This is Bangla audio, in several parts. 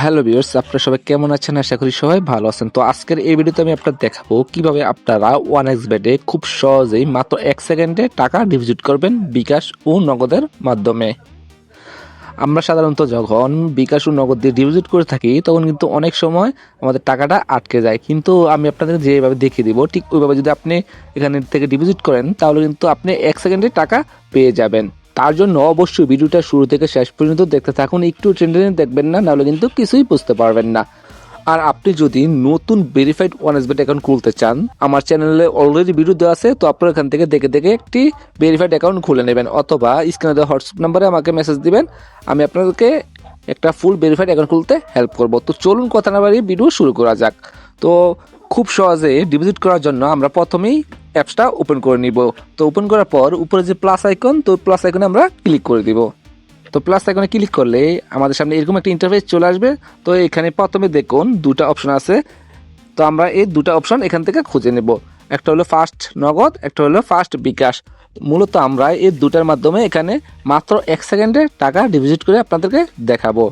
হ্যালো ভিউয়ার্স, আপনারা সবাই কেমন আছেন? আশা করি সবাই ভালো আছেন। তো আজকের এই ভিডিওতে আমি আপনাদের দেখাবো কিভাবে আপনারা 1xBet এ খুব সহজেই মাত্র 1 সেকেন্ডে টাকা ডিপোজিট করবেন বিকাশ ও নগদের মাধ্যমে। আমরা সাধারণত যখন বিকাশ ও নগদ দিয়ে ডিপোজিট করে থাকি তখন কিন্তু অনেক সময় আমাদের টাকাটা আটকে যায়, কিন্তু আমি আপনাদের যেভাবে দেখিয়ে দিব ঠিক ওইভাবে যদি আপনি এখানে থেকে ডিপোজিট করেন তাহলে কিন্তু আপনি 1 সেকেন্ডে টাকা পেয়ে যাবেন। তার জন্য অবশ্যই ভিডিওটা শুরু থেকে শেষ পর্যন্ত দেখতে থাকুন, একটু টেনে দেখবেন না, নাহলে কিন্তু কিছুই বুঝতে পারবেন না। আর আপনি যদি নতুন ভেরিফাইড 1xBet অ্যাকাউন্ট খুলতে চান, আমার চ্যানেলে অলরেডি ভিডিও দেওয়া আছে, তো আপনারা এখান থেকে দেখে দেখে একটি ভেরিফাইড অ্যাকাউন্ট খুলে নেবেন, অথবা স্ক্রিনে দেওয়া হোয়াটসঅ্যাপ নাম্বারে আমাকে মেসেজ দিবেন, আমি আপনাদেরকে একটা ফুল ভেরিফাইড অ্যাকাউন্ট খুলতে হেল্প করব। তো চলুন কথা না বাড়িয়ে ভিডিও শুরু করা যাক। তো খুব সহজে ডিপোজিট করার জন্য আমরা প্রথমেই অ্যাপসটা ওপেন করে নিব। তো ওপেন করার পর উপরে যে প্লাস আইকন, তো প্লাস আইকনে আমরা ক্লিক করে দিব। তো প্লাস আইকনে ক্লিক করলে আমাদের সামনে এরকম একটা ইন্টারফেস চলে আসবে। তো এখানে প্রথমে দেখুন দুটা অপশন আছে, তো আমরা এই দুটা অপশন এখান থেকে খুঁজে নেব। একটা হলো ফার্স্ট নগদ, একটা হলো ফার্স্ট বিকাশ। মূলত আমরা এই দুটার মাধ্যমে এখানে মাত্র 1 সেকেন্ডে টাকা ডিপোজিট করে আপনাদেরকে দেখাবো।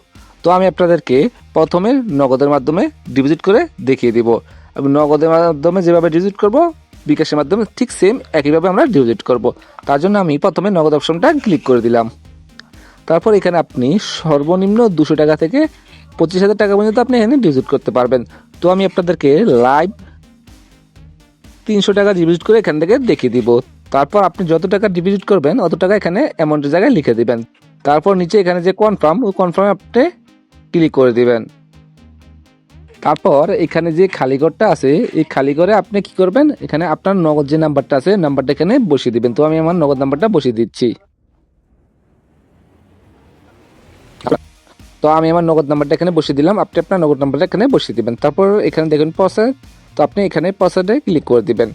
তো আমি আপনাদেরকে প্রথমে নগদের মাধ্যমে ডিপোজিট করে দেখিয়ে দিব। নগদের মাধ্যমে যেভাবে ডিপোজিট করব, বিকাশের মাধ্যমে ঠিক সেম একইভাবে আমরা ডিপোজিট করব। তার জন্য আমি প্রথমে নগদ অপশনটা ক্লিক করে দিলাম। তারপর এখানে আপনি সর্বনিম্ন 200 টাকা থেকে 25,000 টাকা পর্যন্ত আপনি এখানে ডিপোজিট করতে পারবেন। তো আমি আপনাদেরকে লাইভ 300 টাকা ডিপোজিট করে এখান থেকে দেখিয়ে দিব। তারপর আপনি যত টাকা ডিপোজিট করবেন অত টাকা এখানে অ্যামাউন্টের জায়গায় লিখে দিবেন। তারপর নিচে এখানে যে কনফার্ম, ওই কনফার্মে আপনি ক্লিক করে দিবেন। তারপর এখানে যে খালি ঘরটা আছে, এই খালি ঘরে আপনি কি করবেন, এখানে আপনার নগদ যে নাম্বারটা আছে নাম্বারটা এখানে বসিয়ে দিবেন। তো আমি আমার নগদ নাম্বারটা বসিয়ে দিচ্ছি। তো আমি আমার নগদ নাম্বারটা এখানে বসিয়ে দিলাম, আপনি আপনার নগদ নাম্বারটা এখানে বসিয়ে দিবেন। তারপর এখানে দেখুন প্রসেস, তো আপনি এখানে প্রসেসে ক্লিক করে দিবেন।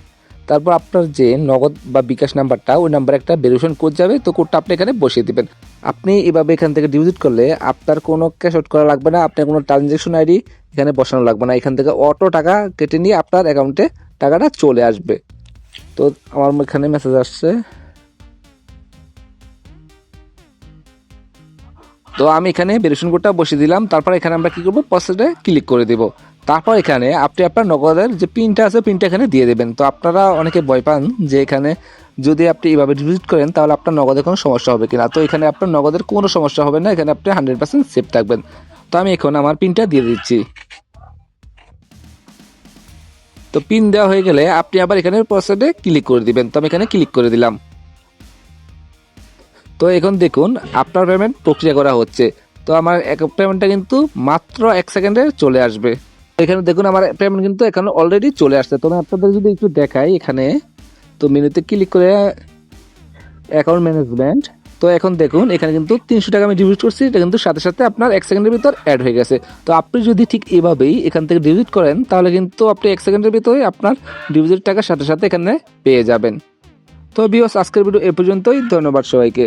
তারপর আপনার যে নগদ বা বিকাশ নাম্বারটা, ওই নাম্বারে একটা ভেরিফিকেশন কোড যাবে, তো কোডটা আপনি এখানে বসিয়ে দিবেন। আপনি এভাবে এখান থেকে ডিপোজিট করলে আপনার কোনো ক্যাশ আউট করা লাগবে না, আপনার কোনো ট্রানজ্যাকশন আইডি এখানে বসানো লাগবে না। এখান থেকে অটো টাকা কেটে নিয়ে আপনার অ্যাকাউন্টে টাকাটা চলে আসবে। তো আমার এখানে মেসেজ আসছে, তো আমি এখানে ভেরিফিকেশন কোডটা বসিয়ে দিলাম। তারপর এখানে আমরা কি করব, প্রসেসে ক্লিক করে দেব। তারপর এখানে আপনি আপনার নগদের যে পিনটা আছে পিনটা এখানে দিয়ে দেবেন। তো আপনারা অনেকে ভয় পান যে এখানে যদি আপনি এইভাবে ডিপোজিট করেন তাহলে আপনার নগদের কোনো সমস্যা হবে কিনা। তো এখানে আপনার নগদের কোনো সমস্যা হবে না, এখানে আপনি 100% সেফ থাকবেন। তো আমি এখন আমার পিনটা দিয়ে দিচ্ছি। তো পিন দেওয়া হয়ে গেলে আপনি আবার এখানে প্রসেসে ক্লিক করে দিবেন। তো আমি এখানে ক্লিক করে দিলাম। তো এখন দেখুন আপনার পেমেন্ট প্রক্রিয়া করা হচ্ছে। তো আমার পেমেন্টটা কিন্তু মাত্র 1 সেকেন্ডে চলে আসবে। এখানে দেখুন আমার পেমেন্ট কিন্তু এখানে অলরেডি চলে আসছে। তো আমি আপনাদের যদি একটু দেখাই, এখানে তো মেনুতে ক্লিক করে অ্যাকাউন্ট ম্যানেজমেন্ট, তো এখন দেখুন এখানে কিন্তু 300 টাকা আমি ডিপোজিট করছি, এটা কিন্তু সাথে সাথে আপনার 1 সেকেন্ডের ভিতর অ্যাড হয়ে গেছে। তো আপনি যদি ঠিক এভাবেই এখান থেকে ডিপোজিট করেন তাহলে কিন্তু আপনি 1 সেকেন্ডের ভিতরে আপনার ডিপোজিট টাকার সাথে সাথে এখানে পেয়ে যাবেন। তো ভিউয়ার্স, আজকের ভিডিও এ পর্যন্তই। ধন্যবাদ সবাইকে।